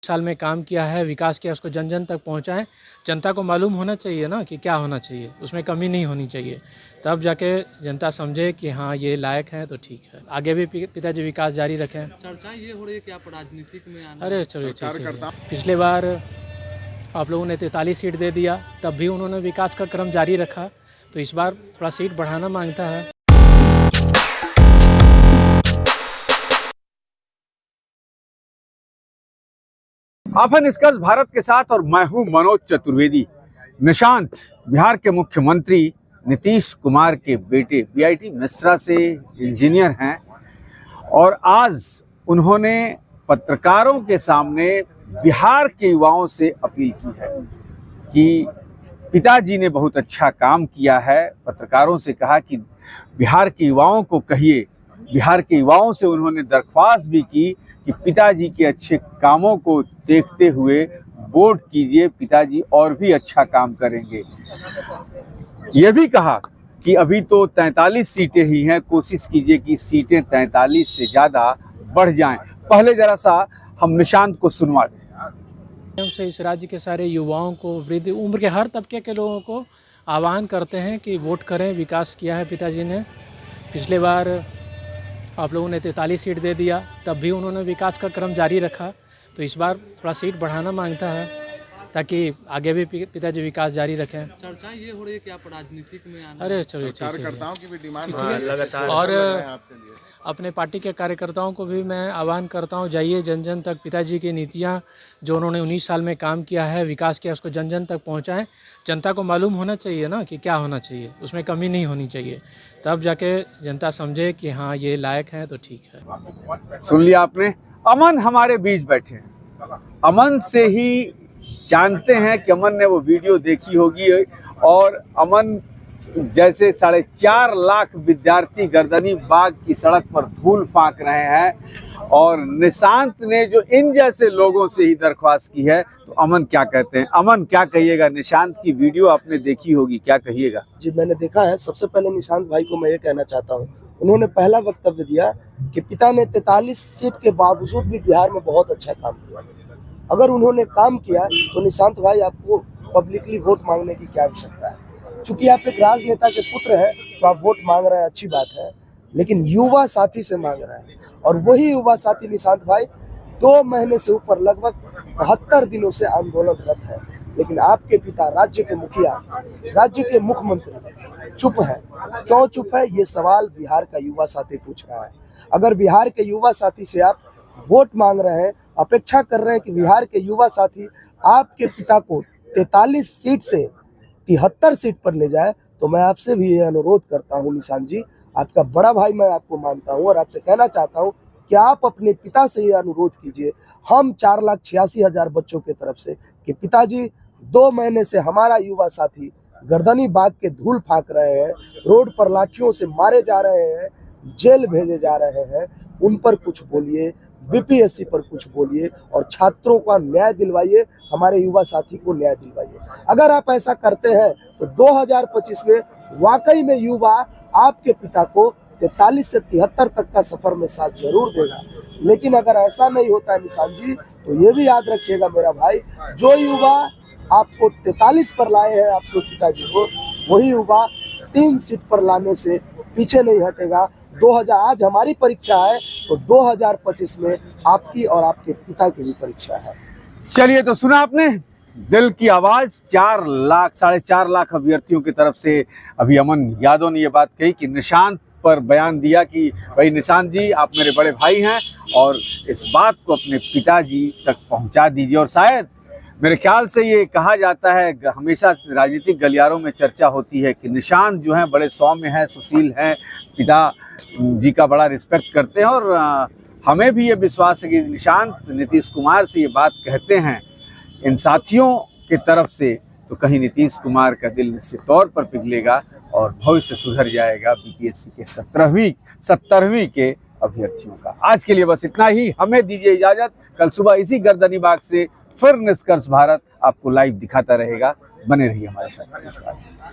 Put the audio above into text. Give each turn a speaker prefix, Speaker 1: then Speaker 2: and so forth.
Speaker 1: साल में काम किया है, विकास किया, उसको जन जन तक पहुंचाएं। जनता को मालूम होना चाहिए ना कि क्या होना चाहिए, उसमें कमी नहीं होनी चाहिए। तब जाके जनता समझे कि हाँ ये लायक है तो ठीक है। आगे भी पिताजी विकास जारी रखें।
Speaker 2: चर्चा ये हो रही है कि आप राजनीतिक में आना।
Speaker 1: अरे चलिए ठीक है। पिछले बार आप लोगों ने 43 सीट दे दिया, तब भी उन्होंने विकास का क्रम जारी रखा, तो इस बार थोड़ा सीट बढ़ाना मांगता है।
Speaker 3: आप हैं निष्कर्ष भारत के साथ और मैं हूं मनोज चतुर्वेदी। निशांत बिहार के मुख्यमंत्री नीतीश कुमार के बेटे, बीआईटी मेसरा से इंजीनियर हैं और आज उन्होंने पत्रकारों के सामने बिहार के युवाओं से अपील की है कि पिताजी ने बहुत अच्छा काम किया है। पत्रकारों से कहा कि बिहार के युवाओं को कहिए, बिहार के युवाओं से उन्होंने दरख्वास्त भी की कि पिताजी के अच्छे कामों को देखते हुए वोट कीजिए, पिताजी और भी अच्छा काम करेंगे। यह भी कहा कि अभी तो 43 सीटें ही हैं, कोशिश कीजिए कि सीटें 43 से ज़्यादा बढ़ जाएं। पहले जरा सा हम निशांत को सुनवा दें।
Speaker 1: से इस राज्य के सारे युवाओं को, वृद्ध उम्र के हर तबके के लोगों को आह्वान करते हैं कि वोट करें। विकास किया है पिताजी ने। पिछले बार आप लोगों ने 43 सीट दे दिया, तब भी उन्होंने विकास का क्रम जारी रखा, तो इस बार थोड़ा सीट बढ़ाना मांगता है ताकि आगे भी पिताजी विकास जारी रखें।
Speaker 2: चर्चा ये हो रही है कि आप राजनीतिक में आना।
Speaker 1: अरे चलिए ठीक है।
Speaker 4: कार्यकर्ताओं की भी डिमांड
Speaker 1: लगातार और अपने पार्टी के कार्यकर्ताओं को भी मैं आह्वान करता हूं, जाइए जन जन तक। पिताजी की नीतियां जो उन्होंने 19 साल में काम किया है, विकास किया, उसको जन जन तक पहुंचाएं। जनता को मालूम होना चाहिए ना कि क्या होना चाहिए, उसमें कमी नहीं होनी चाहिए। तब जाके जनता समझे कि हाँ ये लायक है तो ठीक है।
Speaker 3: सुन लिया आपने। अमन हमारे बीच बैठे हैं। अमन से ही जानते हैं कि अमन ने वो वीडियो देखी होगी और अमन जैसे 4.5 लाख विद्यार्थी गर्दनी बाग की सड़क पर धूल फांक रहे हैं और निशांत ने जो इन जैसे लोगों से ही दरख्वास्त की है, तो अमन क्या कहते हैं? अमन क्या कहिएगा? निशांत की वीडियो आपने देखी होगी, क्या कहिएगा?
Speaker 5: जी मैंने देखा है। सबसे पहले निशांत भाई को मैं ये कहना चाहता हूँ, उन्होंने पहला वक्तव्य दिया कि पिता ने 43 सीट के बावजूद भी बिहार में बहुत अच्छा काम किया। अगर उन्होंने काम किया तो निशांत भाई आपको पब्लिकली वोट मांगने की क्या आवश्यकता है? चूंकि आप एक राजनेता के पुत्र हैं तो आप वोट मांग रहे हैं, अच्छी बात है, लेकिन युवा साथी से मांग रहे हैं। और वही युवा साथी निशांत भाई 2 महीने से ऊपर लगभग 72 दिनों से आंदोलनरत है, लेकिन आपके पिता राज्य के मुखिया, राज्य के मुख्यमंत्री चुप है। क्यों चुप है, ये सवाल बिहार का युवा साथी पूछ रहा है। अगर बिहार के युवा साथी से आप वोट मांग रहे हैं, अपेक्षा कर रहे हैं कि बिहार के युवा साथी आपके पिता को 43 सीट से 73 सीट पर ले जाए, तो मैं आपसे भी ये अनुरोध करता हूँ निशांत जी, आपका बड़ा भाई मैं आपको मानता हूँ और आपसे कहना चाहता हूँ कि आप अपने पिता से ये अनुरोध कीजिए, हम 4,86,000 बच्चों के तरफ से, कि पिताजी 2 महीने से हमारा युवा साथी गर्दनी बाग के धूल फांक रहे हैं, रोड पर लाठियों से मारे जा रहे हैं, जेल भेजे जा रहे हैं, उन पर कुछ बोलिए, बीपीएससी पर कुछ बोलिए और छात्रों का न्याय दिलवाइए, हमारे युवा साथी को न्याय दिलवाइए। अगर आप ऐसा करते हैं तो 2025 में वाकई में युवा आपके पिता को 43 से 73 तक का सफर में साथ जरूर देगा। लेकिन अगर ऐसा नहीं होता है निशांत जी, तो ये भी याद रखिएगा मेरा भाई, जो युवा आपको 43 पर लाए हैं आपके पिताजी को, वही युवा 3 सीट पर लाने से पीछे नहीं हटेगा। 2000 आज हमारी परीक्षा है तो 2025 में आपकी और आपके पिता की भी परीक्षा है।
Speaker 3: चलिए, तो सुना आपने दिल की आवाज। 4.5 लाख अभ्यर्थियों की तरफ से अभी अमन यादव ने ये बात कही कि निशांत पर बयान दिया कि भाई निशांत जी, आप मेरे बड़े भाई हैं और इस बात को अपने पिताजी तक पहुंचा दीजिए। और शायद मेरे ख्याल से ये कहा जाता है, हमेशा राजनीतिक गलियारों में चर्चा होती है कि निशांत जो हैं बड़े सौम्य हैं, सुशील हैं, पिता जी का बड़ा रिस्पेक्ट करते हैं। और हमें भी ये विश्वास है कि निशांत नीतीश कुमार से ये बात कहते हैं इन साथियों की तरफ से, तो कहीं नीतीश कुमार का दिल निश्चित तौर पर पिघलेगा और भविष्य सुधर जाएगा बीपीएससी के 17वीं के अभ्यर्थियों का। आज के लिए बस इतना ही, हमें दीजिए इजाजत। कल सुबह इसी गर्दनी बाग से फिर निष्कर्ष भारत आपको लाइव दिखाता रहेगा। बने रहिए हमारे साथ।